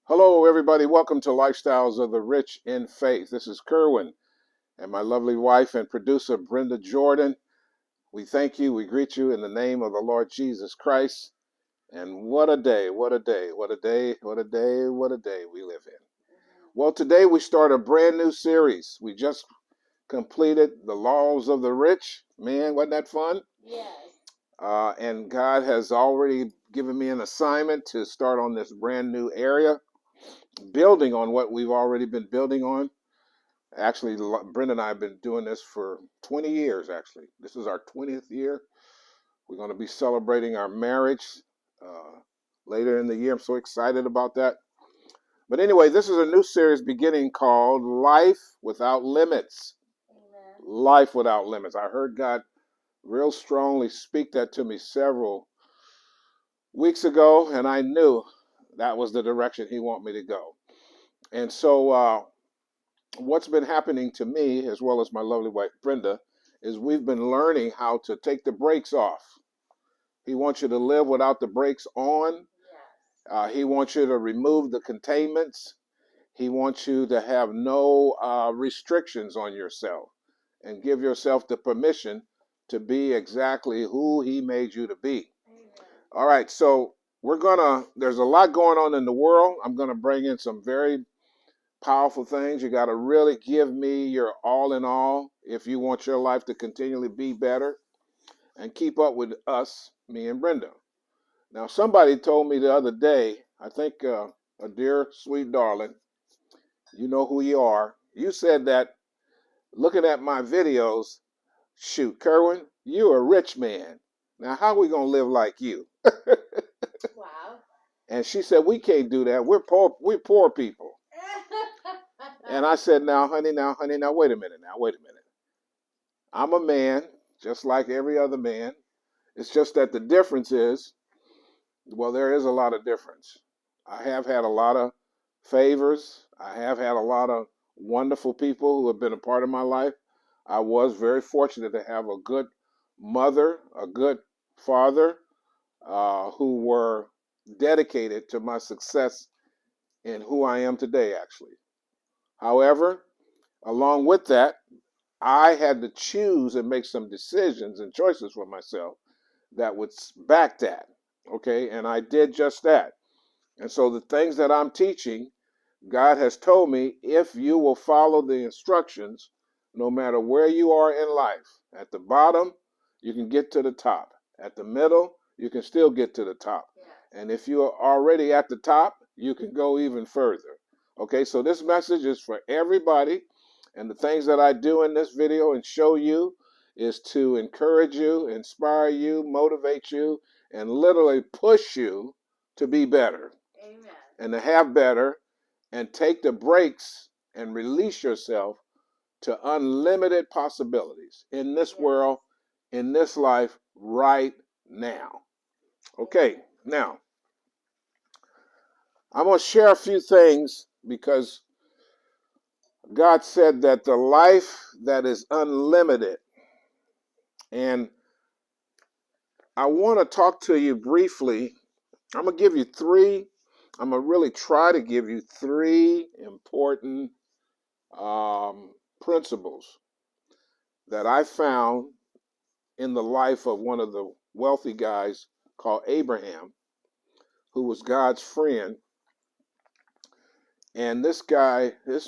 Hello, everybody. Welcome to Lifestyles of the Rich in Faith. This is Kerwin and my lovely wife and producer, Brenda Jordan. We thank you. We greet you in the name of the Lord Jesus Christ. And what a day, what a day, what a day, what a day, what a day we live in. Well, today we start a brand new series. We just completed The Laws of the Rich. Man, wasn't that fun? Yes. And God has already given me an assignment to start on this brand new area, building on what we've already been building on. Actually, Brenda and I have been doing this for 20 years, actually. This is our 20th year. We're going to be celebrating our marriage uh, later in the year. I'm so excited about that. But anyway, this is a new series beginning called Life Without Limits. Amen. Life Without Limits. I heard God real strongly speak that to me several weeks ago, and I knew that was the direction He wanted me to go. And so, what's been happening to me, as well as my lovely wife Brenda, is we've been learning how to take the brakes off. He wants you to live without the brakes on. Yes. He wants you to remove the containments. He wants you to have no restrictions on yourself and give yourself the permission to be exactly who He made you to be. Amen. All right, so there's a lot going on in the world. I'm going to bring in some very powerful things. You got to really give me your all in all if you want your life to continually be better and keep up with us, me and Brenda. Now, somebody told me the other day, I think a dear sweet darling, you know who you are. You said that looking at my videos, shoot, Kerwin, you're a rich man. Now, how are we going to live like you? Wow. And she said, we can't do that. We're poor people. And I said, now, honey, wait a minute. I'm a man, just like every other man. It's just that the difference is, well, there is a lot of difference. I have had a lot of favors. I have had a lot of wonderful people who have been a part of my life. I was very fortunate to have a good mother, a good father, who were dedicated to my success in who I am today, actually. However, along with that, I had to choose and make some decisions and choices for myself that would back that. Okay. And I did just that. And so the things that I'm teaching, God has told me if you will follow the instructions, no matter where you are in life, at the bottom, you can get to the top. At the middle, you can still get to the top. Yes. And if you are already at the top, you can go even further. Okay, so this message is for everybody. And the things that I do in this video and show you is to encourage you, inspire you, motivate you, and literally push you to be better. Amen. And to have better and take the brakes and release yourself to unlimited possibilities in this Yes. world, in this life, right now. Okay, now I'm going to share a few things because God said that the life that is unlimited, and I want to talk to you briefly. I'm going to give you I'm going to really try to give you three important principles that I found in the life of one of the wealthy guys called Abraham, who was God's friend. And this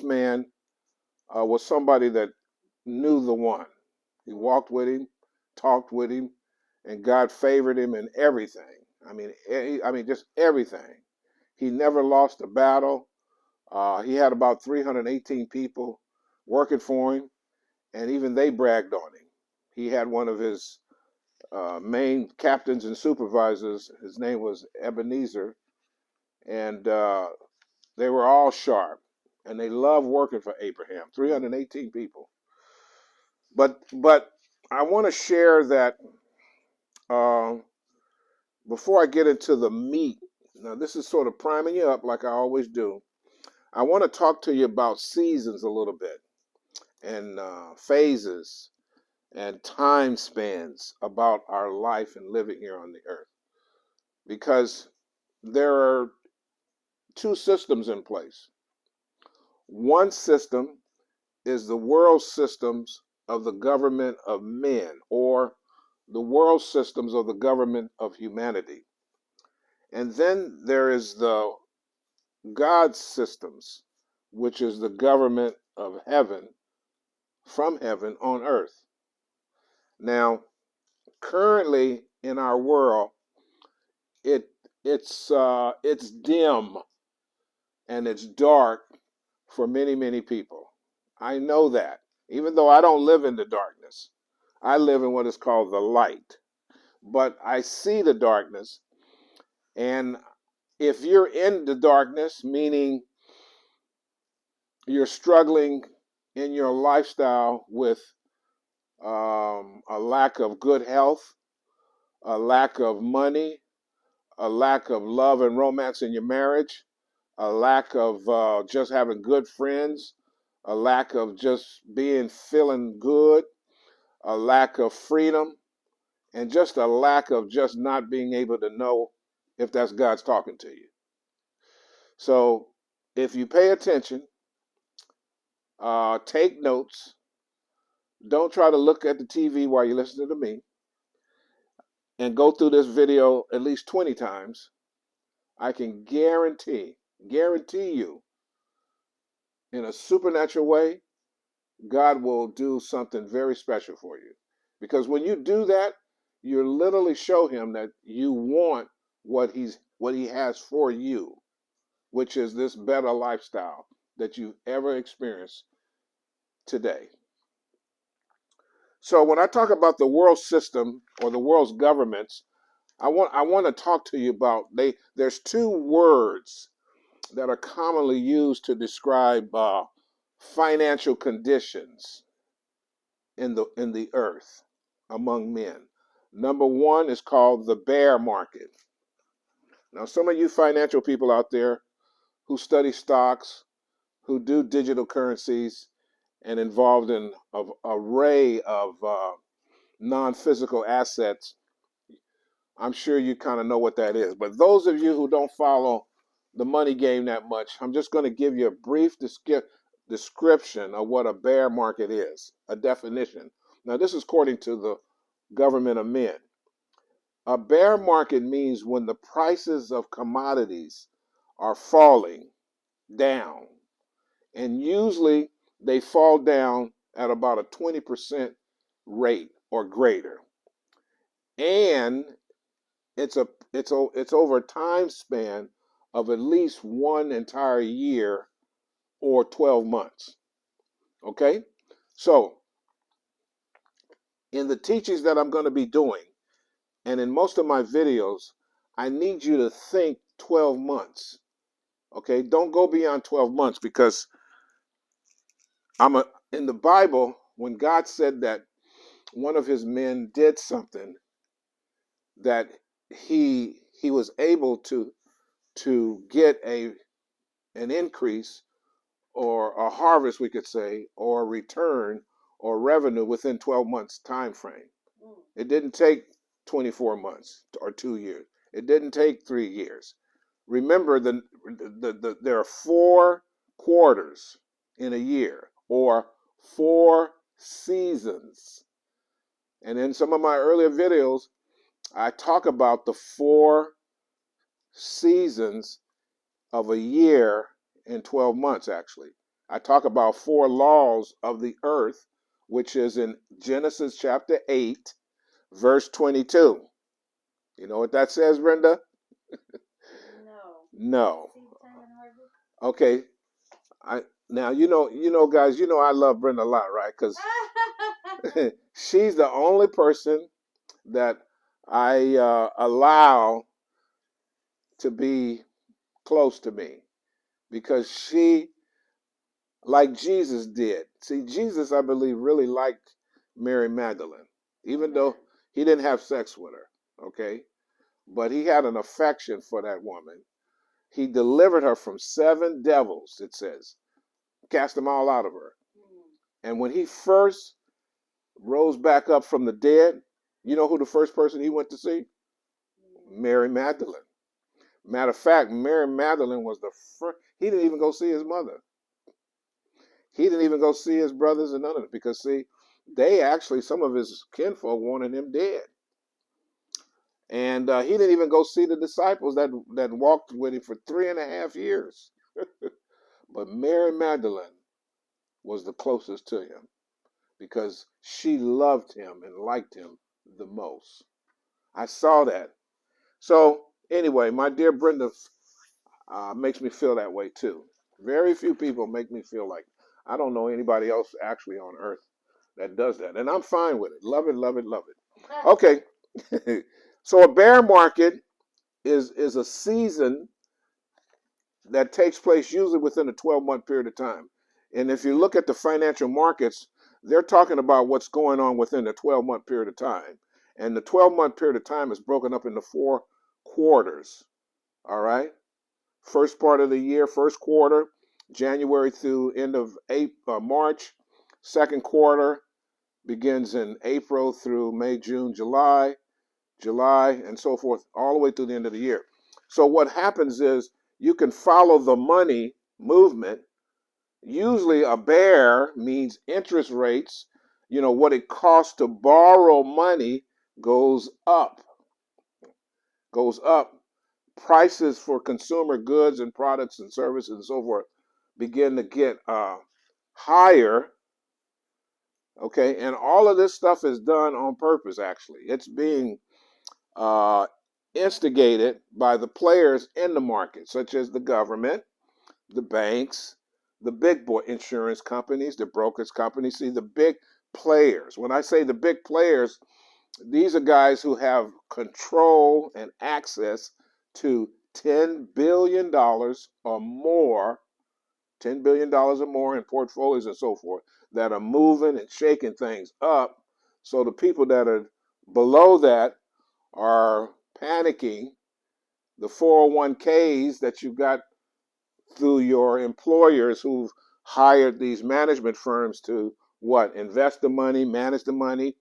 man, was somebody that knew the one. He walked with him, talked with him, and God favored him in everything. Just everything. He never lost a battle. He had about 318 people working for him, and even they bragged on him. He had one of his main captains and supervisors. His name was Ebenezer, and they were all sharp, and they loved working for Abraham. 318 people. But I want to share that uh, before I get into the meat. Now, this is sort of priming you up, like I always do. I want to talk to you about seasons a little bit and phases and time spans about our life and living here on the earth, because there are two systems in place. One system is the world systems of the government of men, or the world systems of the government of humanity. And then there is the God systems, which is the government of heaven, from heaven on earth. Now, currently in our world, it it's dim and it's dark for many people. I know that, even though I don't live in the darkness. I live in what is called the light. But I see the darkness, and if you're in the darkness, meaning you're struggling in your lifestyle with a lack of good health, a lack of money, a lack of love and romance in your marriage, a lack of just having good friends, a lack of just being feeling good, a lack of freedom, and just a lack of just not being able to know if that's God's talking to you. So if you pay attention, take notes, don't try to look at the TV while you're listening to me, and go through this video at least 20 times, I can guarantee you, in a supernatural way, God will do something very special for you. Because when you do that, you literally show him that you want what he has for you, which is this better lifestyle that you've ever experienced today. So when I talk about the world system or the world's governments, I want to talk to you about there's two words that are commonly used to describe financial conditions in the earth among men. Number one is called the bear market. Now, some of you financial people out there who study stocks, who do digital currencies, and involved in an array of non-physical assets, I'm sure you kind of know what that is. But those of you who don't follow the money game that much, I'm just going to give you a brief description of what a bear market is, a definition. Now, this is according to the government of men. A bear market means when the prices of commodities are falling down, and usually they fall down at about a 20% rate or greater. And it's over a time span of at least one entire year or 12 months. Okay? So, in the teachings that I'm going to be doing, and in most of my videos, I need you to think 12 months. Okay? Don't go beyond 12 months, because in the Bible, when God said that one of his men did something that he was able to get an increase or a harvest, we could say, or a return or revenue within 12 months time frame. It didn't take 24 months or 2 years. It didn't take 3 years. Remember, there are 4 quarters in a year, or 4 seasons. And in some of my earlier videos, I talk about the 4 seasons of a year in 12 months, actually. I talk about 4 laws of the earth, which is in Genesis chapter 8, verse 22. You know what that says, Brenda? No. Okay. Now guys, I love Brenda a lot, right? Because she's the only person that I allow to be close to me, because she, like Jesus did. See, Jesus, I believe, really liked Mary Magdalene, even though he didn't have sex with her, okay? But he had an affection for that woman. He delivered her from 7 devils, it says, cast them all out of her. And when he first rose back up from the dead, you know who the first person he went to see? Mary Magdalene. Matter of fact, Mary Magdalene was the first. He didn't even go see his mother. He didn't even go see his brothers and none of it because, see, they actually, some of his kinfolk wanted him dead. And he didn't even go see the disciples that walked with him for 3.5 years. But Mary Magdalene was the closest to him because she loved him and liked him the most. I saw that. So, anyway, my dear Brenda makes me feel that way too. Very few people make me feel like I don't know anybody else actually on earth that does that. And I'm fine with it. Love it, love it, love it. Okay. So a bear market is a season that takes place usually within a 12-month period of time. And if you look at the financial markets, they're talking about what's going on within a 12-month period of time. And the 12-month period of time is broken up into 4 quarters. All right. First part of the year, first quarter, January through end of March. Second quarter begins in April through May, June, July, and so forth, all the way through the end of the year. So what happens is you can follow the money movement. Usually a bear means interest rates, what it costs to borrow money goes up, goes up. Prices for consumer goods and products and services and so forth begin to get higher. Okay, and all of this stuff is done on purpose. Actually, it's being uh, instigated by the players in the market, such as the government, the banks, the big boy insurance companies, the brokers companies. See, the big players. When I say the big players, these are guys who have control and access to $10 billion or more, $10 billion or more in portfolios and so forth that are moving and shaking things up. So the people that are below that are panicking. The 401ks that you got through your employers who've hired these management firms to what? Invest the money, manage the money,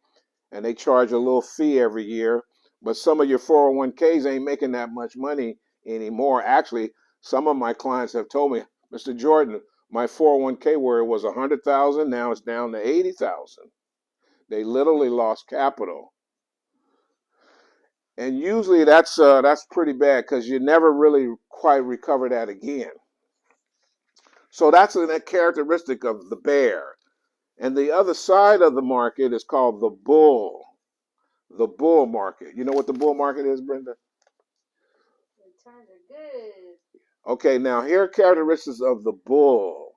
and they charge a little fee every year. But some of your 401ks ain't making that much money anymore. Actually, some of my clients have told me, Mr. Jordan, my 401k where it was 100,000, now it's down to 80,000. They literally lost capital. And usually that's pretty bad because you never really quite recover that again. So that's a characteristic of the bear. And the other side of the market is called the bull. The bull market. You know what the bull market is, Brenda? The times are good. Okay, now here are characteristics of the bull.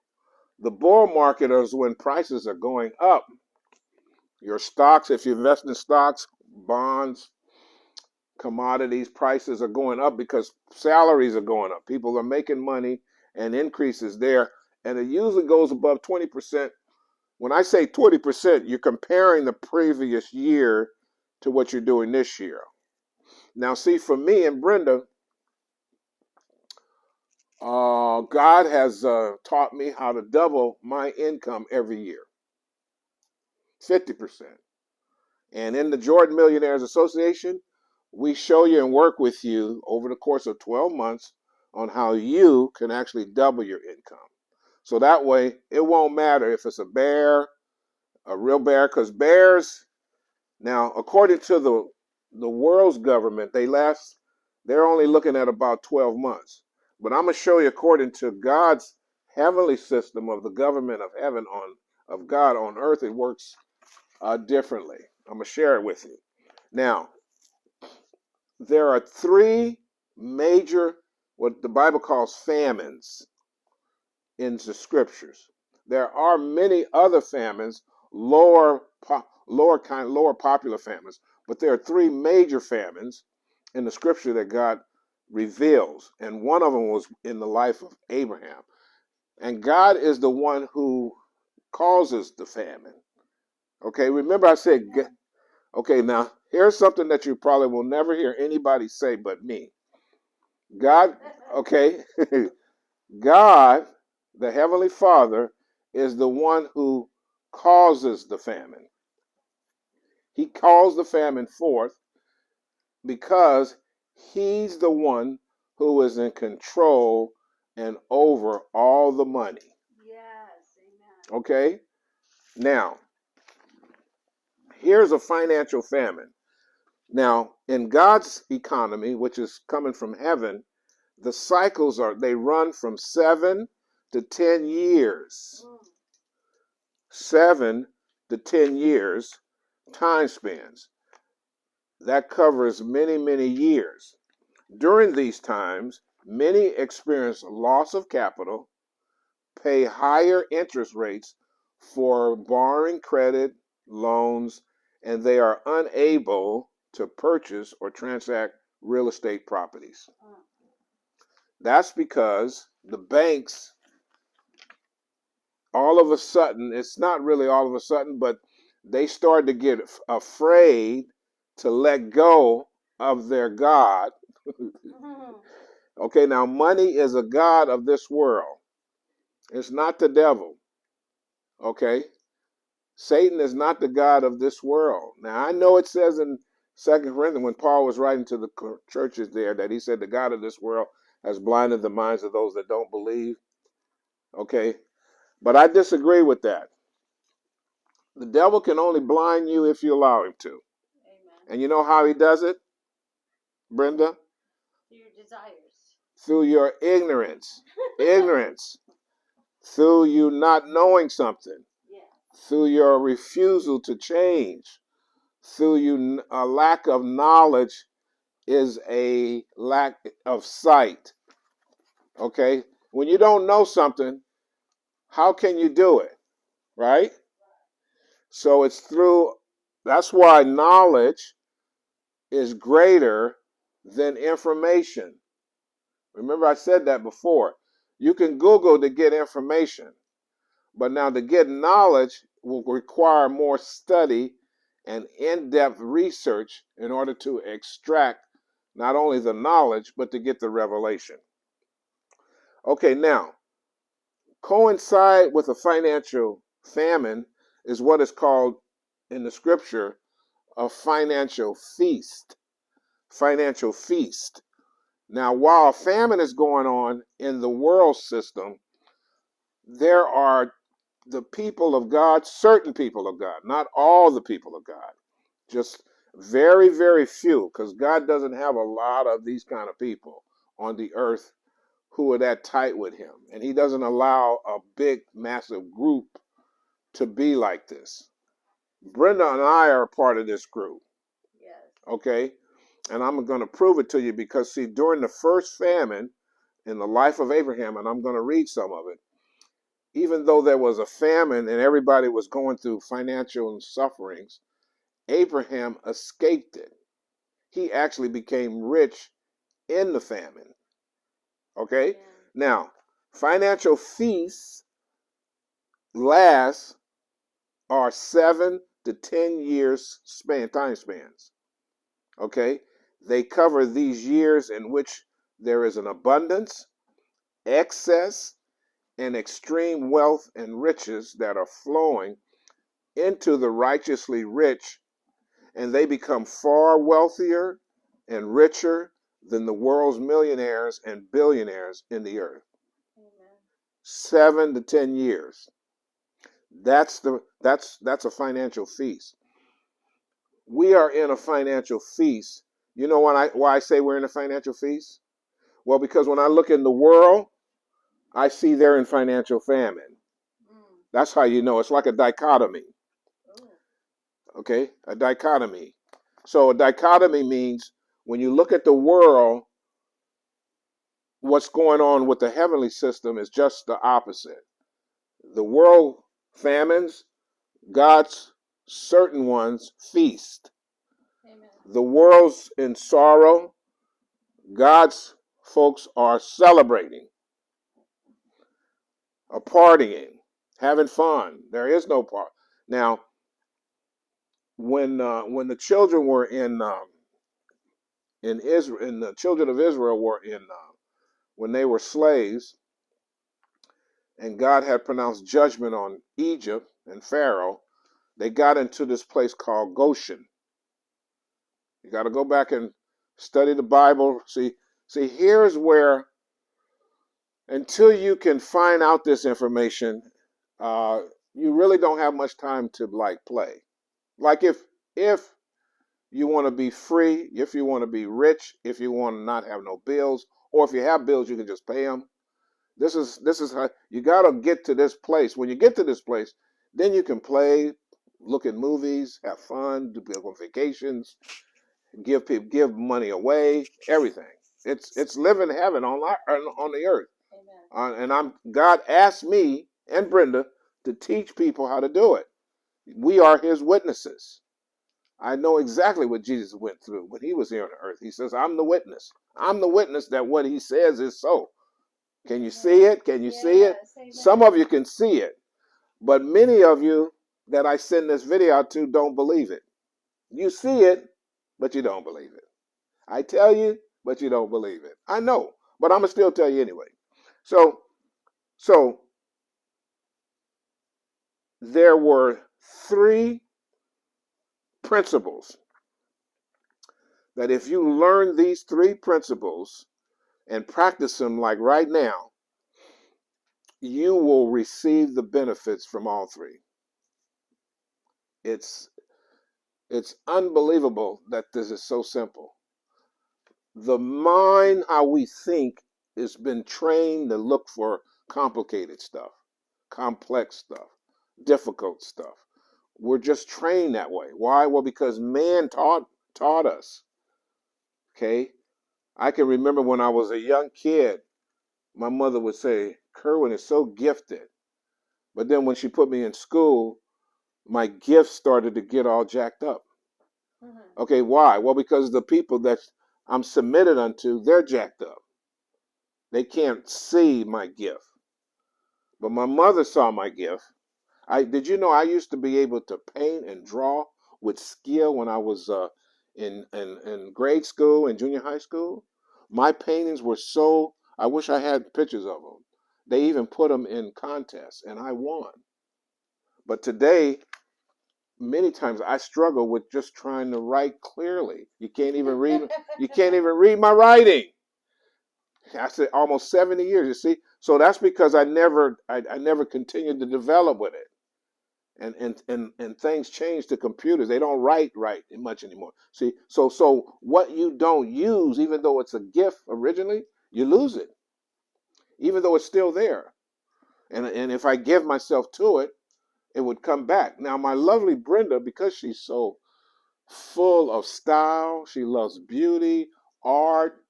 The bull market is when prices are going up. Your stocks, if you invest in stocks, bonds, commodities, prices are going up because salaries are going up. People are making money and increases there. And it usually goes above 20%. When I say 20%, you're comparing the previous year to what you're doing this year. Now, see, for me and Brenda, God has taught me how to double my income every year, 50%. And in the Jordan Millionaires Association, we show you and work with you over the course of 12 months on how you can actually double your income. So that way, it won't matter if it's a bear, a real bear, because bears, now, according to the world's government, they're only looking at about 12 months. But I'm going to show you according to God's heavenly system of the government of heaven of God on earth, it works differently. I'm going to share it with you. Now, there are 3 major, what the Bible calls famines in the scriptures. There are many other famines, lower popular famines, but there are 3 major famines in the scripture that God reveals, and one of them was in the life of Abraham. And God is the one who causes the famine. Okay, remember I said, okay, now here's something that you probably will never hear anybody say but me. God, okay, God, the Heavenly Father, is the one who causes the famine. He calls the famine forth because he's the one who is in control and over all the money. Yes. Amen. Okay? Now, here's a financial famine. Now, in God's economy, which is coming from heaven, the cycles they run from 7 to 10 years. 7 to 10 years time spans. That covers many, many years. During these times, many experience loss of capital, pay higher interest rates for borrowing credit, loans, and they are unable to purchase or transact real estate properties. That's because the banks, all of a sudden, it's not really all of a sudden, but they started to get afraid to let go of their God. Okay, now money is a god of this world. It's not the devil. Okay? Satan is not the god of this world. Now, I know it says in 2 Corinthians, when Paul was writing to the churches there, that he said the god of this world has blinded the minds of those that don't believe. Okay? But I disagree with that. The devil can only blind you if you allow him to. Amen. And you know how he does it, Brenda? Through your desires. Through your ignorance. Ignorance. Through you not knowing something. Yeah. Through your refusal to change. Through a lack of knowledge is a lack of sight. Okay? When you don't know something, how can you do it? Right? So it's through, that's why knowledge is greater than information. Remember, I said that before. You can Google to get information, but now to get knowledge will require more study and in-depth research in order to extract not only the knowledge, but to get the revelation. Okay, now, coincide with a financial famine is what is called in the scripture a financial feast. Financial feast. Now, while famine is going on in the world system, there are the people of God, certain people of God, not all the people of God, just very, very few, because God doesn't have a lot of these kind of people on the earth who are that tight with him. And he doesn't allow a big, massive group to be like this. Brenda and I are a part of this group. Yes. Okay? And I'm going to prove it to you because, see, during the first famine in the life of Abraham, and I'm going to read some of it, even though there was a famine and everybody was going through financial sufferings, Abraham escaped it. He actually became rich in the famine. Okay? Yeah. Now, financial feasts last are 7 to 10 years time spans. Okay? They cover these years in which there is an abundance, excess, and extreme wealth and riches that are flowing into the righteously rich, and they become far wealthier and richer than the world's millionaires and billionaires in the earth. Amen. 7 to 10 years. That's a financial feast. We are in a financial feast. You know why I say we're in a financial feast? Well, because when I look in the world, I see they're in financial famine. That's how you know. It's like a dichotomy. Okay? A dichotomy. So a dichotomy means when you look at the world, what's going on with the heavenly system is just the opposite. The world famines, God's certain ones feast. Amen. The world's in sorrow, God's folks are celebrating, are partying, having fun. There is no part. Now, when the children were in Israel, and the children of Israel were when they were slaves, and God had pronounced judgment on Egypt and Pharaoh, they got into this place called Goshen. You got to go back and study the Bible. See, See, here's where, until you can find out this information, uh, you really don't have much time to like play. Like if you want to be free, if you want to be rich, if you want to not have no bills, or if you have bills, you can just pay them. This is how you got to get to this place. When you get to this place, then you can play, look at movies, have fun, go on vacations, give money away, everything. It's living heaven on the earth. Amen. And God asked me and Brenda to teach people how to do it. We are His witnesses. I know exactly what Jesus went through when He was here on the earth. He says, "I'm the witness. I'm the witness that what He says is so." Can you see it? Can you see it? Yes, amen. Some of you can see it, but many of you that I send this video out to don't believe it. You see it, but you don't believe it. I tell you, but you don't believe it. I know, but I'm gonna still tell you anyway. So there were 3 principles that if you learn these 3 principles and practice them like right now, you will receive the benefits from all 3. It's unbelievable that this is so simple. The mind, how we think, has been trained to look for complicated stuff, complex stuff, difficult stuff. We're just trained that way. Why? Well, because man taught us. Okay? I can remember when I was a young kid, my mother would say, "Kerwin is so gifted." But then when she put me in school, my gifts started to get all jacked up. Mm-hmm. Okay, why? Well, because the people that I'm submitted unto, they're jacked up. They can't see my gift. But my mother saw my gift. Did you know I used to be able to paint and draw with skill when I was in grade school and junior high school? My paintings were so, I wish I had pictures of them. They even put them in contests and I won. But today, many times I struggle with just trying to write clearly. You can't even read my writing. I said almost 70 years, you see. So that's because I never continued to develop with it. And things change to computers. They don't write much anymore. See, so what you don't use, even though it's a gift originally, you lose it, even though it's still there. And if I give myself to it, it would come back. Now, my lovely Brenda, because she's so full of style, she loves beauty, art,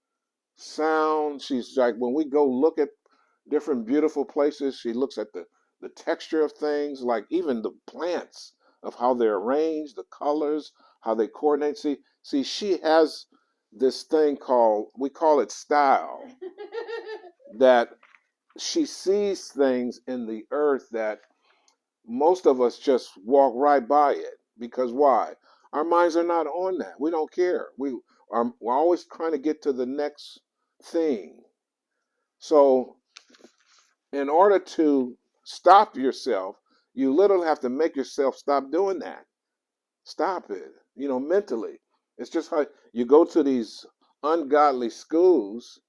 sound. She's like, when we go look at different beautiful places, she looks at the texture of things, like even the plants, of how they're arranged, the colors, how they coordinate. See, she has this thing we call it style, that she sees things in the earth that most of us just walk right by it. Because why? Our minds are not on that. We don't care. We're always trying to get to the next thing. So in order to stop yourself, you literally have to make yourself stop doing that. Stop it, mentally. It's just how you go to these ungodly schools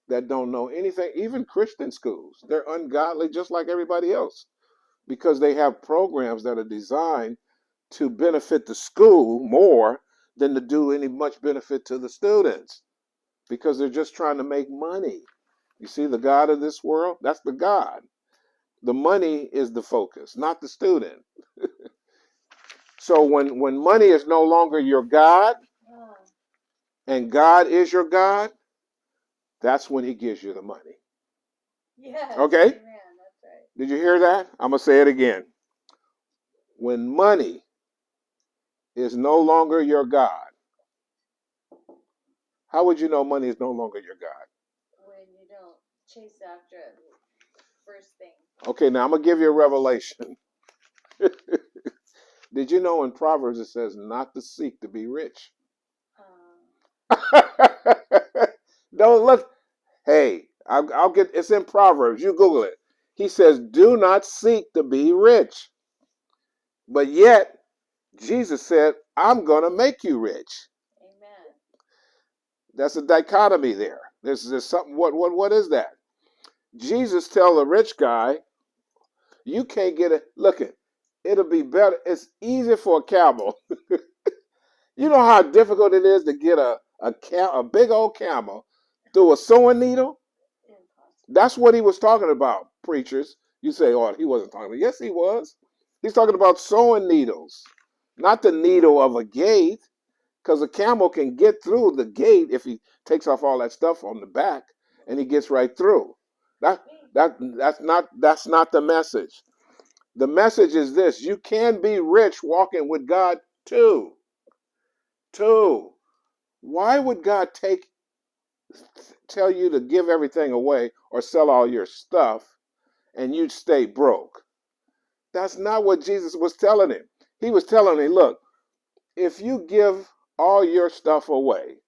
that don't know anything, even Christian schools. They're ungodly just like everybody else because they have programs that are designed to benefit the school more than to do any much benefit to the students because they're just trying to make money. You see, the God of this world, that's the God. The money is the focus, not the student. So when money is no longer your God and God is your God, that's when He gives you the money. Yes. Okay? Amen. That's right. Did you hear that? I'm going to say it again. When money is no longer your God, how would you know money is no longer your God? When you don't chase after it first thing. Okay, now I'm going to give you a revelation. Did you know in Proverbs it says not to seek to be rich? Don't look. Hey, I'll get. It's in Proverbs. You Google it. He says, "Do not seek to be rich," but yet Jesus said, "I'm going to make you rich." Amen. That's a dichotomy there. There's something. What is that? Jesus tell the rich guy, you can't get it. Look it. It'll be better. It's easy for a camel. You know how difficult it is to get a big old camel through a sewing needle? Impossible. That's what he was talking about, preachers. You say, oh, he wasn't talking about. Yes, he was. He's talking about sewing needles, not the needle of a gate, because a camel can get through the gate if he takes off all that stuff on the back and he gets right through. That that's not the message. The message is this: you can be rich walking with God too. Too. Why would God tell you to give everything away or sell all your stuff and you'd stay broke? That's not what Jesus was telling him. He was telling him, look, if you give all your stuff away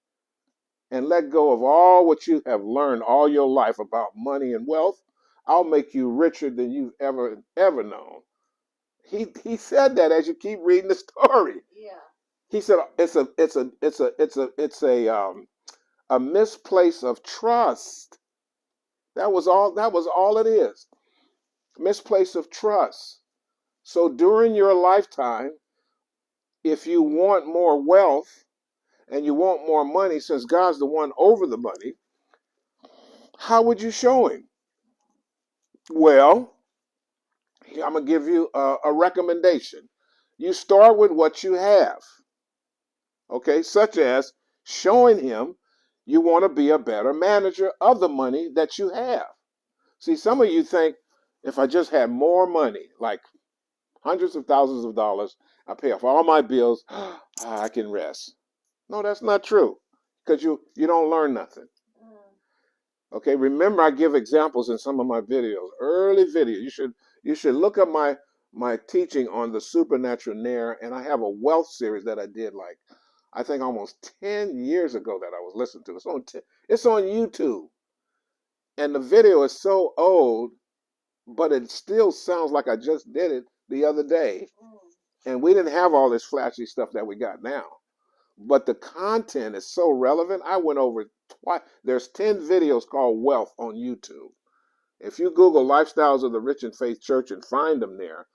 and let go of all what you have learned all your life about money and wealth, I'll make you richer than you've ever known. He said that as you keep reading the story. Yeah. He said it's a misplace of trust. That was all it is. Misplace of trust. So during your lifetime, if you want more wealth and you want more money, since God's the one over the money, how would you show him? Well, I'm going to give you a recommendation. You start with what you have, okay, such as showing him you want to be a better manager of the money that you have. See, some of you think if I just had more money, like hundreds of thousands of dollars, I pay off all my bills, I can rest. No, that's not true because you don't learn nothing. Okay, remember I give examples in some of my videos, early video. You should look up my teaching on the supernatural nair, and I have a wealth series that I did like I think almost 10 years ago that I was listening to. It's on YouTube, and the video is so old, but it still sounds like I just did it the other day. And we didn't have all this flashy stuff that we got now. But the content is so relevant. I went over twice. There's 10 videos called Wealth on YouTube. If you Google Lifestyles of the Rich in Faith Church and find them there,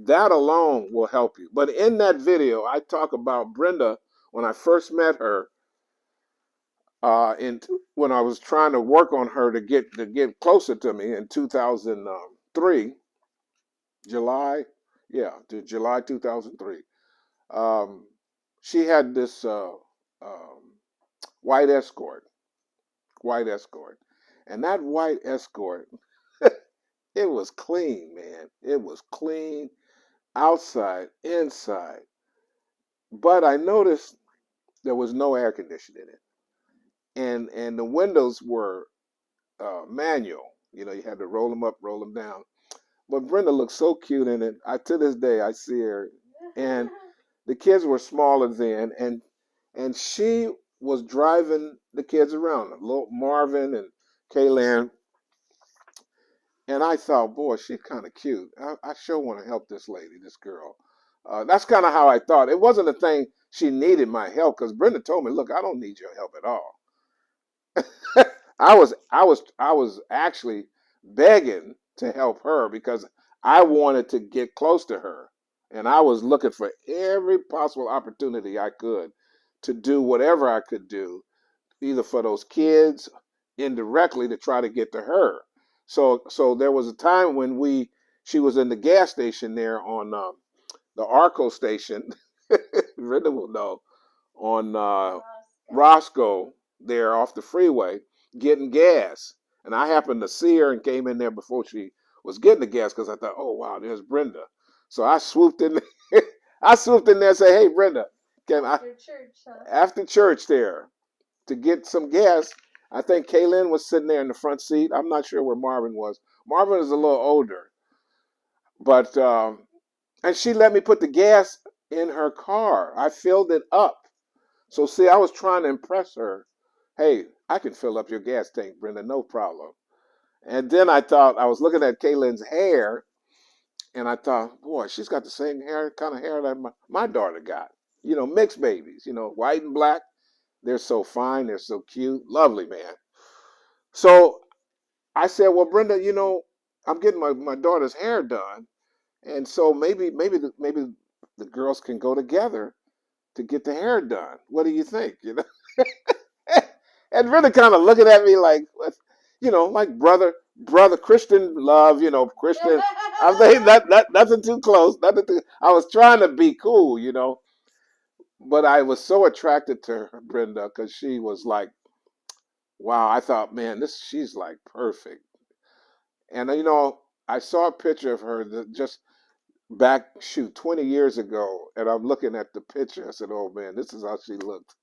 that alone will help you. But in that video, I talk about Brenda when I first met her. When I was trying to work on her to get closer to me in 2003, July, yeah, to July 2003. Um, she had this white escort, white escort, and that white escort, it was clean, man. It was clean outside, inside. But I noticed there was no air conditioning in it, and the windows were manual. You had to roll them up, roll them down. But Brenda looked so cute in it. To this day I see her, and the kids were smaller then, and she was driving the kids around, little Marvin and Kaylan. And I thought, boy, she's kind of cute. I sure want to help this lady, this girl. That's kind of how I thought. It wasn't a thing she needed my help because Brenda told me, look, I don't need your help at all. I was actually begging to help her because I wanted to get close to her, and I was looking for every possible opportunity I could to do whatever I could do, either for those kids, indirectly to try to get to her. So there was a time when she was in the gas station there on the Arco station. Brenda will know, on Roscoe there off the freeway getting gas. And I happened to see her and came in there before she was getting the gas because I thought, oh wow, there's Brenda. So I swooped in there. I swooped in there and said, hey Brenda, After church, huh? after church there to get some gas. I think Kaylin was sitting there in the front seat. I'm not sure where Marvin was. Marvin is a little older, but and she let me put the gas in her car. I filled it up. So see, I was trying to impress her. Hey, I can fill up your gas tank, Brenda, no problem. And then I thought I was looking at Kaylin's hair, and I thought, boy, she's got the same kind of hair that my daughter got. Mixed babies. White and black. They're so fine. They're so cute. Lovely, man. So I said, well, Brenda, I'm getting my daughter's hair done, and so maybe the girls can go together to get the hair done. What do you think? And really kind of looking at me like, what? Like brother Christian love, Christian. I'm saying that nothing too close, nothing too. I was trying to be cool, but I was so attracted to her, Brenda, because she was like, wow. I thought, man, she's like perfect. And I saw a picture of her that just back, shoot, 20 years ago, and I'm looking at the picture. I said, oh man, this is how she looked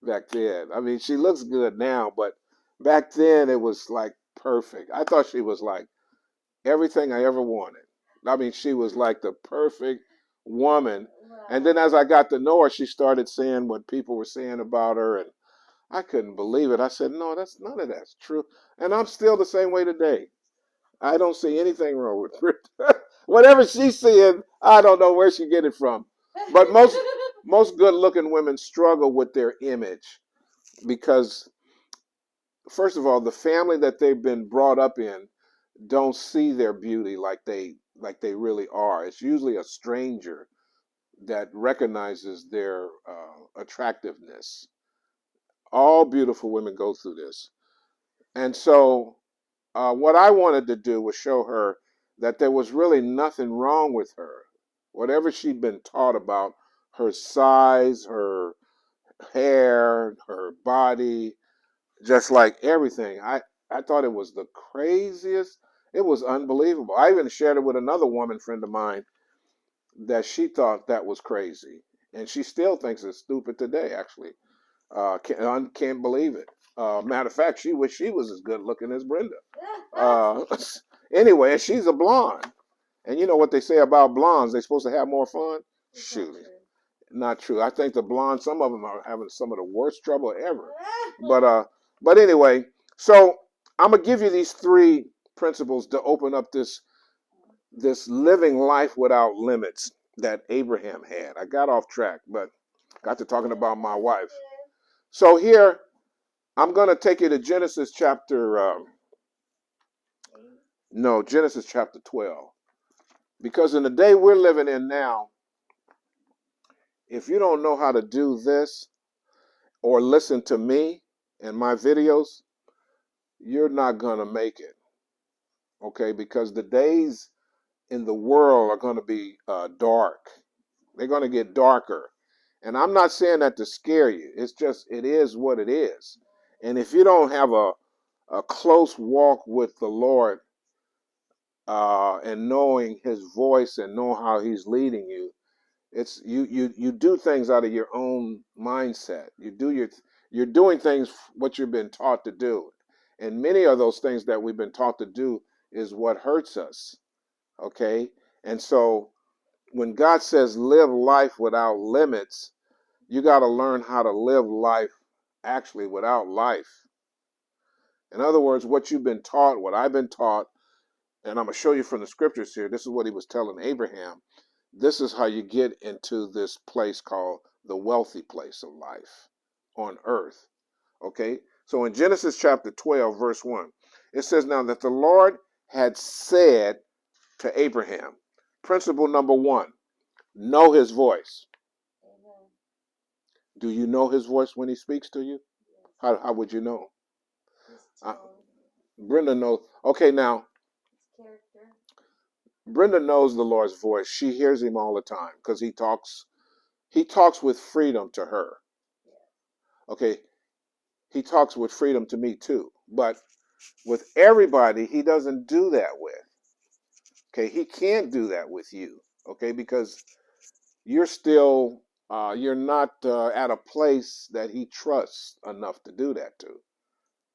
back then. I mean, she looks good now, but back then it was like perfect. I thought she was like everything I ever wanted. I mean, she was like the perfect woman. And then Wow. as I got to know her, she started saying what people were saying about her, and I couldn't believe it. I said, no, that's none of that's true. And I'm still the same way today. I don't see anything wrong with her. Whatever she's seeing, I don't know where she get it from. But most good looking women struggle with their image because first of all, the family that they've been brought up in don't see their beauty like they really are. It's usually a stranger that recognizes their attractiveness. All beautiful women go through this. And so what I wanted to do was show her that there was really nothing wrong with her. Whatever she'd been taught about her size, her hair, her body, just like everything. I thought it was the craziest. It was unbelievable. I even shared it with another woman friend of mine that she thought that was crazy. And she still thinks it's stupid today, actually. Can't believe it. Matter of fact, she wished she was as good looking as Brenda. Uh, anyway, and she's a blonde. And you know what they say about blondes? They're supposed to have more fun? It's not Shoot, true. not true. I think the blondes, some of them are having some of the worst trouble ever. But but anyway, so I'm gonna give you these three principles to open up this living life without limits that Abraham had. I got off track, but got to talking about my wife. So here I'm gonna take you to Genesis chapter no Genesis chapter 12 because in the day we're living in now, if you don't know how to do this or listen to me and my videos, you're not gonna make it. Okay, because the days in the world are going to be dark. They're going to get darker. And I'm not saying that to scare you. It's just, it is what it is. And if you don't have a close walk with the Lord and knowing his voice and know how he's leading you, it's you do things out of your own mindset. You're doing things what you've been taught to do. And many of those things that we've been taught to do is what hurts us. Okay? And so when God says live life without limits, you got to learn how to live life actually without life. In other words, what you've been taught, what I've been taught, and I'm going to show you from the scriptures here. This is what he was telling Abraham. This is how you get into this place called the wealthy place of life on earth. Okay? So in Genesis chapter 12, verse 1, it says, now that the Lord had said to Abraham, principle number one, know his voice. Amen. Do you know his voice when he speaks to you? Yes. How would you know? His Uh, tone, Brenda knows. Okay, now, his character. Brenda knows the Lord's voice. She hears him all the time because he talks with freedom to her. Yeah. Okay, he talks with freedom to me too. But with everybody, he doesn't do that with. Okay, he can't do that with you. Okay, because you're not at a place that he trusts enough to do that to.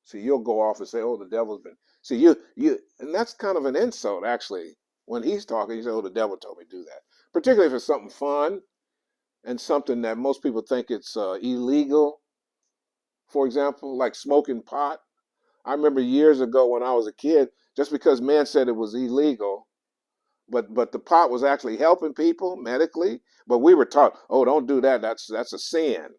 See, you'll go off and say, "Oh, the devil's been." See, and that's kind of an insult, actually. When he's talking, you say, "Oh, the devil told me to do that." Particularly if it's something fun and something that most people think it's illegal. For example, like smoking pot. I remember years ago when I was a kid, just because man said it was illegal, but the pot was actually helping people medically. But we were taught, "Oh, don't do that. That's a sin."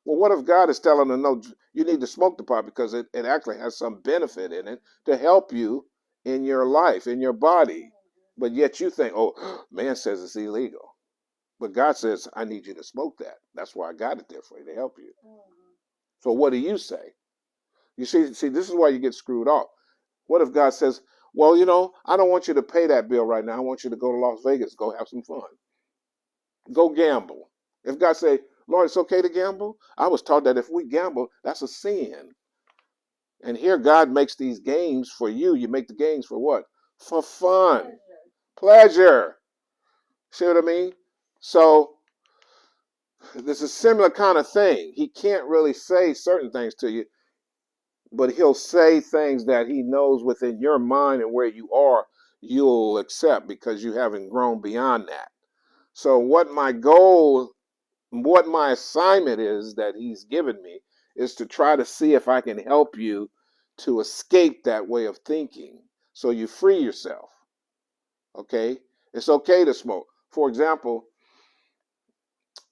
Well, what if God is telling them, no, you need to smoke the pot because it actually has some benefit in it to help you in your life, in your body. But yet you think, oh, man says it's illegal. But God says, I need you to smoke that. That's why I got it there for you to help you. So what do you say? You see, this is why you get screwed off. What if God says, well, I don't want you to pay that bill right now. I want you to go to Las Vegas, go have some fun. Go gamble. If God say, Lord, it's okay to gamble. I was taught that if we gamble, that's a sin. And here God makes these games for you. You make the games for what? For fun. Pleasure. See what I mean? So this is a similar kind of thing. He can't really say certain things to you, but he'll say things that he knows within your mind and where you are, you'll accept because you haven't grown beyond that. So what my assignment is that he's given me is to try to see if I can help you to escape that way of thinking so you free yourself. Okay? It's okay to smoke. For example,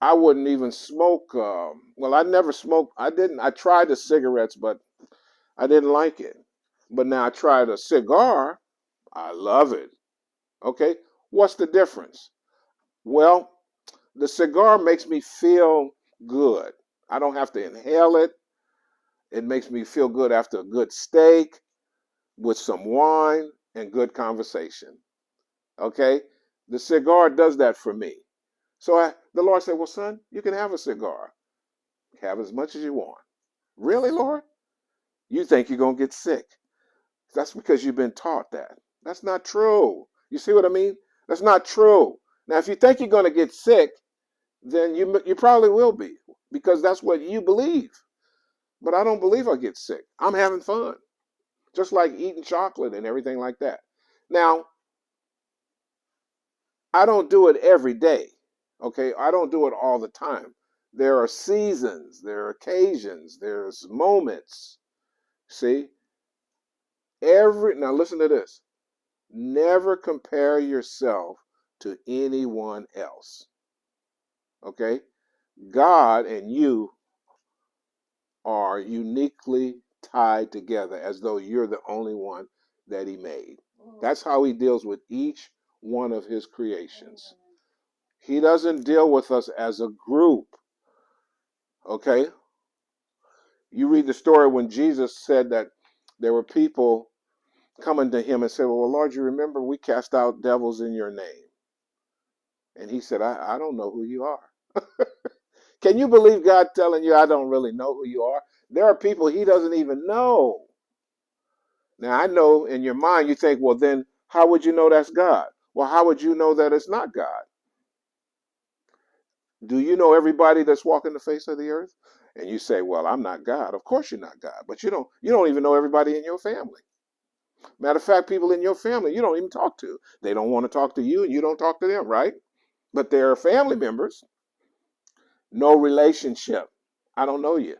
I wouldn't even smoke. Well, I never smoked. I tried the cigarettes, but I didn't like it. But now I tried a cigar. I love it. Okay? What's the difference? Well, the cigar makes me feel good. I don't have to inhale it. It makes me feel good after a good steak with some wine and good conversation. Okay? The cigar does that for me. So the Lord said, well, son, you can have a cigar. Have as much as you want. Really, Lord? You think you're going to get sick. That's because you've been taught that. That's not true. You see what I mean? That's not true. Now, if you think you're going to get sick, then you probably will be because that's what you believe. But I don't believe I get sick. I'm having fun, just like eating chocolate and everything like that. Now, I don't do it every day. Okay, I don't do it all the time. There are seasons, there are occasions, there's moments. See, now listen to this. Never compare yourself to anyone else. Okay, God and you are uniquely tied together as though you're the only one that he made. That's how he deals with each one of his creations. He doesn't deal with us as a group. Okay? You read the story when Jesus said that there were people coming to him and said, well, Lord, you remember we cast out devils in your name. And he said, I don't know who you are. Can you believe God telling you I don't really know who you are? There are people he doesn't even know. Now, I know in your mind you think, well, then how would you know that's God? Well, how would you know that it's not God? Do you know everybody that's walking the face of the earth? And you say, well, I'm not God. Of course you're not God. But you don't even know everybody in your family. Matter of fact, people in your family you don't even talk to. They don't want to talk to you and you don't talk to them, right? But they're family members. No relationship. I don't know you.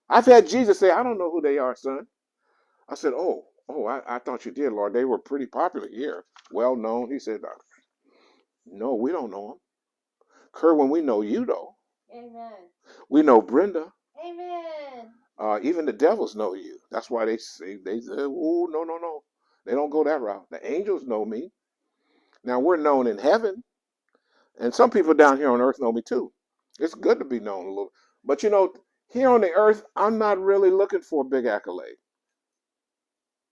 I've had Jesus say, I don't know who they are, son. I said, I thought you did, Lord. They were pretty popular here. Well known. He said, no, we don't know them. Kerwin, we know you, though. Amen. We know Brenda. Amen. Even the devils know you. That's why they say, oh, no, no, no. They don't go that route. The angels know me. Now, we're known in heaven. And some people down here on earth know me, too. It's good to be known a little. But, here on the earth, I'm not really looking for a big accolade.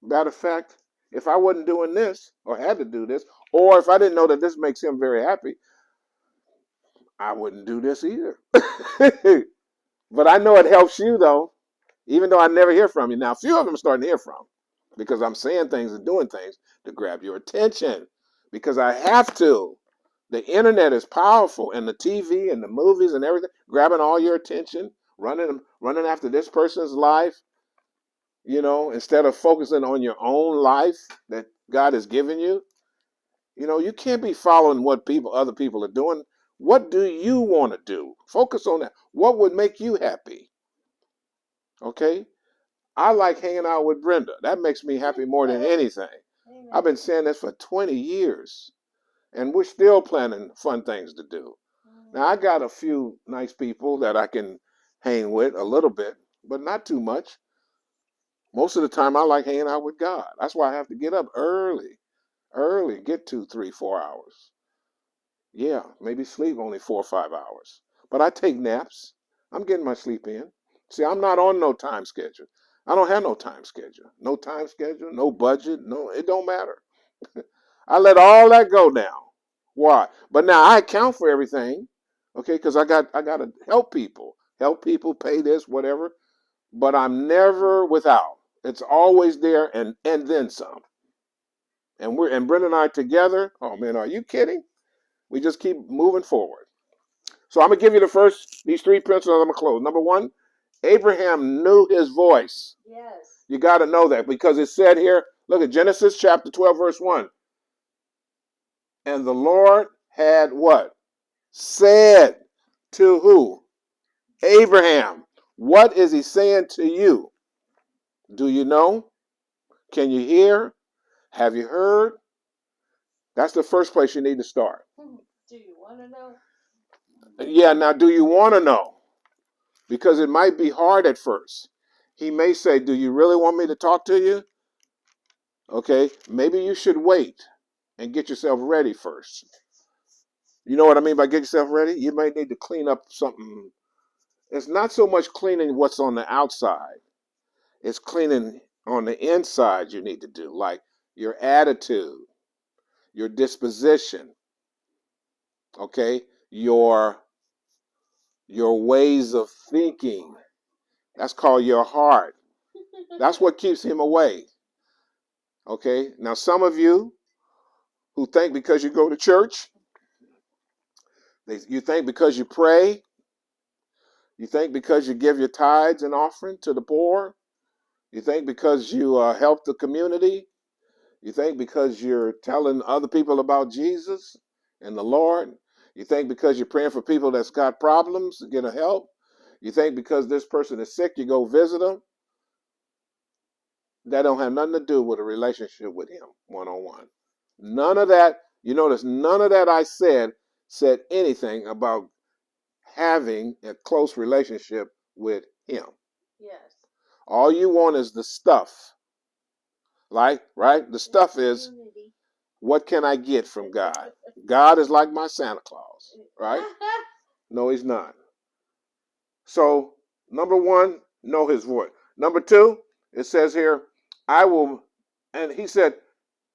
Matter of fact, if I wasn't doing this or had to do this, or if I didn't know that this makes him very happy, I wouldn't do this either. But I know it helps you, though, even though I never hear from you. Now, a few of them I'm starting to hear from because I'm saying things and doing things to grab your attention because I have to. The internet is powerful, and the TV and the movies and everything, grabbing all your attention, running after this person's life, instead of focusing on your own life that God has given you. You can't be following what other people are doing. What do you want to do? Focus on that. What would make you happy? Okay? I like hanging out with Brenda. That makes me happy more than anything. Amen. I've been saying this for 20 years, and we're still planning fun things to do. Now, I got a few nice people that I can hang with a little bit, but not too much. Most of the time, I like hanging out with God. That's why I have to get up early, get 2, 3, 4 hours. Yeah, maybe sleep only 4 or 5 hours. But I take naps. I'm getting my sleep in. See, I'm not on no time schedule. I don't have no time schedule. No time schedule, no budget, no, it don't matter. I let all that go now. Why? But now I account for everything, okay? Because I got to help people, pay this, whatever. But I'm never without. It's always there, and then some. And Brenda and I together. Oh man, are you kidding? We just keep moving forward. So I'm gonna give you these three principles. I'm gonna close. Number one, Abraham knew his voice. Yes. You got to know that because it said here. Look at Genesis chapter 12, verse 1. And the Lord had what? Said to who? Abraham. What is he saying to you? Do you know? Can you hear? Have you heard? That's the first place you need to start. Do you want to know? Yeah, now do you want to know? Because it might be hard at first. He may say, do you really want me to talk to you? Okay, maybe you should wait and get yourself ready first. You know what I mean by get yourself ready? You might need to clean up something. It's not so much cleaning what's on the outside. It's cleaning on the inside you need to do, like your attitude, your disposition, okay? Your ways of thinking. That's called your heart. That's what keeps him away. Okay? Now some of you who think because you go to church, you think because you pray, you think because you give your tithes and offering to the poor, you think because you help the community, you think because you're telling other people about Jesus and the Lord, you think because you're praying for people that's got problems to get a help, you think because this person is sick, you go visit them. That don't have nothing to do with a relationship with him one-on-one. None of that, you notice none of that I said anything about having a close relationship with him. Yes. All you want is the stuff. Like, right? The stuff is, what can I get from God? God is like my Santa Claus, right? No, he's not. So, number one, know his voice. Number two, it says here, I will, and he said,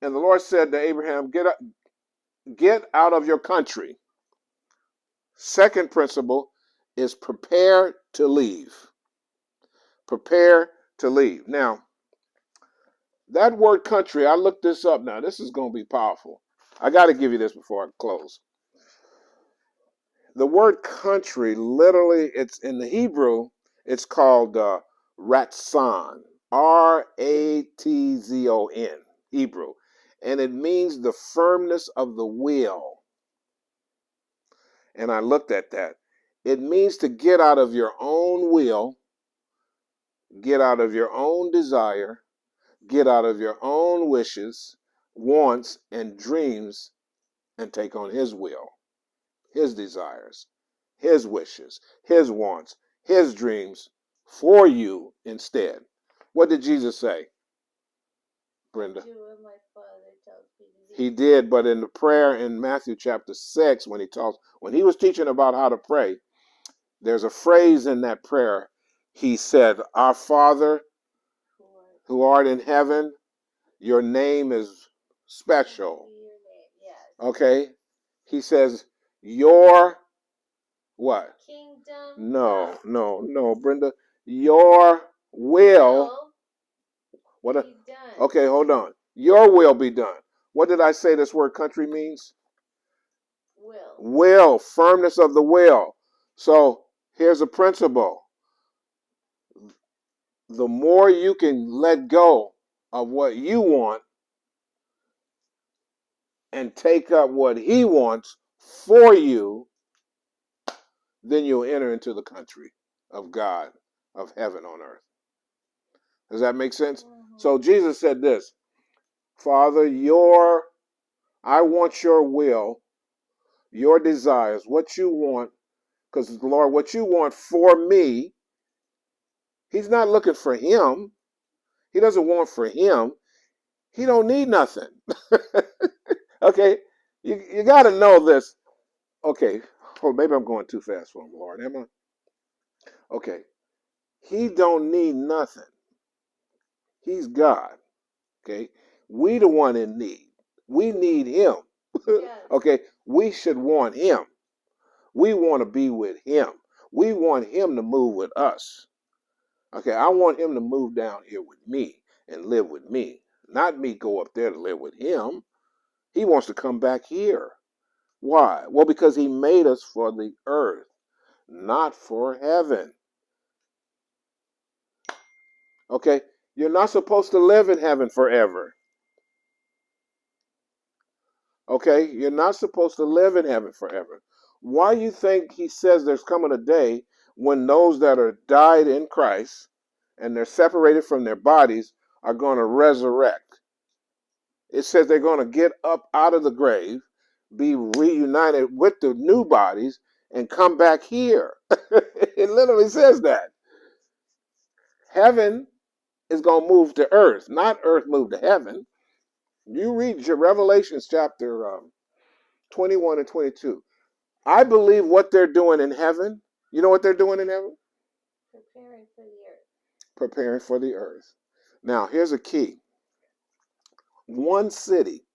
and the Lord said to Abraham, get out of your country. Second principle is prepare to leave. Prepare to leave. Now, that word country, I looked this up now. This is going to be powerful. I got to give you this before I close. The word country, literally, it's in the Hebrew, it's called Ratzon. Ratzon, Hebrew. And it means the firmness of the will. And I looked at that. It means to get out of your own will, get out of your own desire, get out of your own wishes, wants, and dreams, and take on his will, his desires, his wishes, his wants, his dreams for you instead. What did Jesus say, Brenda? Do what my Father tells me to do. He did, but in the prayer in Matthew chapter 6, when he was teaching about how to pray, there's a phrase in that prayer. He said, Our Father who art in heaven, your name is special. Yes. Okay? He says, your what? Kingdom. No, Brenda. Your will. What? Be done. Okay, hold on. Your will be done. What did I say this word country means? Will. Firmness of the will. So here's a principle. The more you can let go of what you want and take up what he wants for you, then you'll enter into the country of God, of heaven on earth. Does that make sense? Mm-hmm. So Jesus said this, Father, I want your will, your desires, what you want, because Lord, what you want for me, he's not looking for him. He doesn't want for him. He don't need nothing. Okay, you got to know this. Okay, oh, maybe I'm going too fast for him, Lord. Am I? Okay, he don't need nothing. He's God. Okay, we the one in need. We need him. Yes. Okay, we should want him. We want to be with him. We want him to move with us. Okay, I want him to move down here with me and live with me, not me go up there to live with him. He wants to come back here. Why? Well, because he made us for the earth, not for heaven. Okay, you're not supposed to live in heaven forever. Okay, you're not supposed to live in heaven forever. Why you think he says there's coming a day when those that are died in Christ and they're separated from their bodies are going to resurrect? It says they're going to get up out of the grave, be reunited with the new bodies, and come back here. It literally says that. Heaven is going to move to earth, not earth move to heaven. You read your Revelations chapter 21 and 22. I believe what they're doing in heaven. You know what they're doing in heaven? Preparing for the earth. Preparing for the earth. Now, here's a key. One city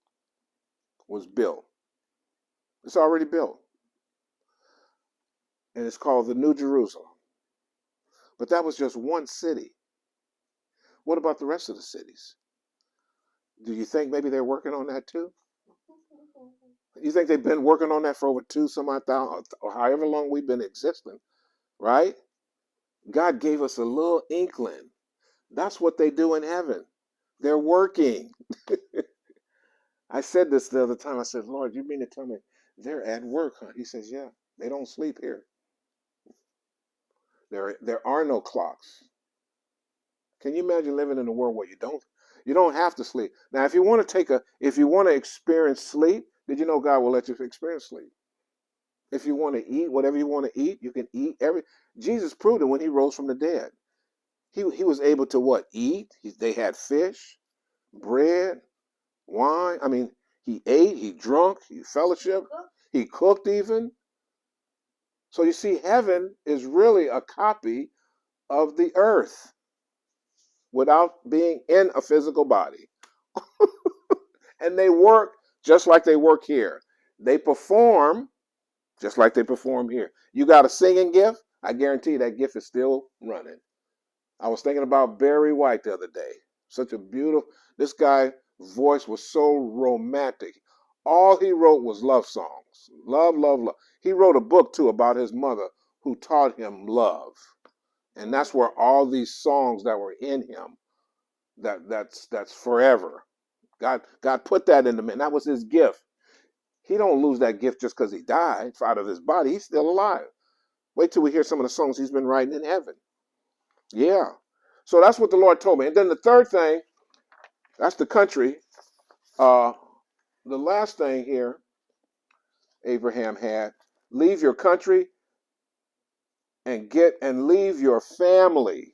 was built. It's already built. And it's called the New Jerusalem. But that was just one city. What about the rest of the cities? Do you think maybe they're working on that too? You think they've been working on that for over some odd thousand, or however long we've been existing, right? God gave us a little inkling. That's what they do in heaven. They're working. I said this the other time. I said, Lord, you mean to tell me they're at work, huh? He says, yeah, they don't sleep here. There are no clocks. Can you imagine living in a world where you don't have to sleep? Now, if you want to experience sleep, did you know God will let you experience sleep? If you want to eat whatever you want to eat, you can eat Jesus proved it when he rose from the dead. He was able to what? Eat. They had fish, bread, wine. I mean, he ate, he drunk, he fellowship, he cooked even. So you see, heaven is really a copy of the earth without being in a physical body. And they work just like they work here. They perform just like they perform here. You got a singing gift? I guarantee you that gift is still running. I was thinking about Barry White the other day. Such a beautiful, this guy's voice was so romantic. All he wrote was love songs. Love, love, love. He wrote a book too about his mother who taught him love. And that's where all these songs that were in him, that's forever. God put that in the man. That was his gift. He don't lose that gift just because he died out of his body. He's still alive. Wait till we hear some of the songs he's been writing in heaven. Yeah. So that's what the Lord told me. And then the third thing, that's the country. The last thing here, Abraham had, leave your country and leave your family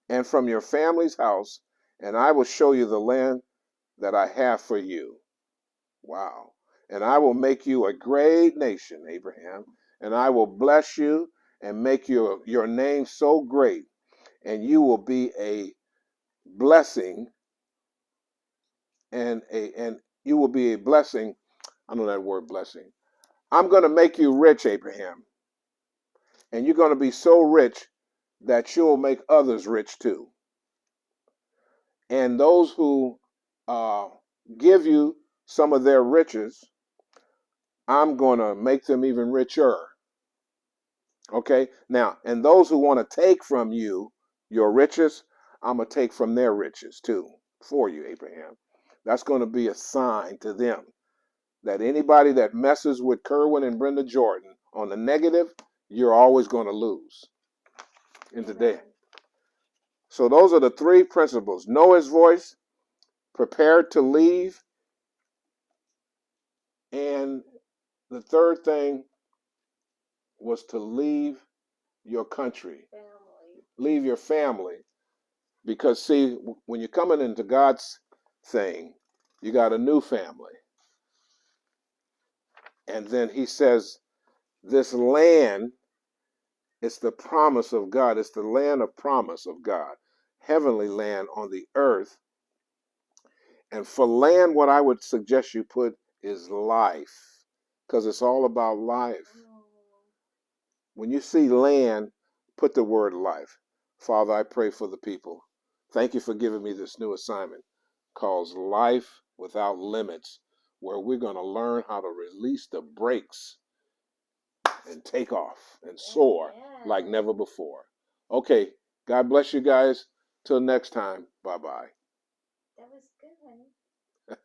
and from your family's house, and I will show you the land that I have for you. Wow. And I will make you a great nation, Abraham, and I will bless you and make your name so great, and you will be a blessing and you will be a blessing. I know that word blessing. I'm going to make you rich, Abraham, and you're going to be so rich that you'll make others rich too. And those who give you some of their riches, I'm going to make them even richer. Okay? Now, and those who want to take from you your riches, I'm going to take from their riches too for you, Abraham. That's going to be a sign to them that anybody that messes with Kerwin and Brenda Jordan on the negative, you're always going to lose in today. So those are the three principles. Know his voice, prepare to leave, and The third thing was to leave your country, Family. leave your family. Because, see, when you're coming into God's thing, you got a new family. And then he says, this land is the promise of God. It's the land of promise of God, heavenly land on the earth. And for land, what I would suggest you put is life, because it's all about life. When you see land, put the word life. Father, I pray for the people. Thank you for giving me this new assignment called Life Without Limits, where we're going to learn how to release the brakes and take off and soar like never before. Okay, God bless you guys. Till next time, bye-bye. That was good, honey.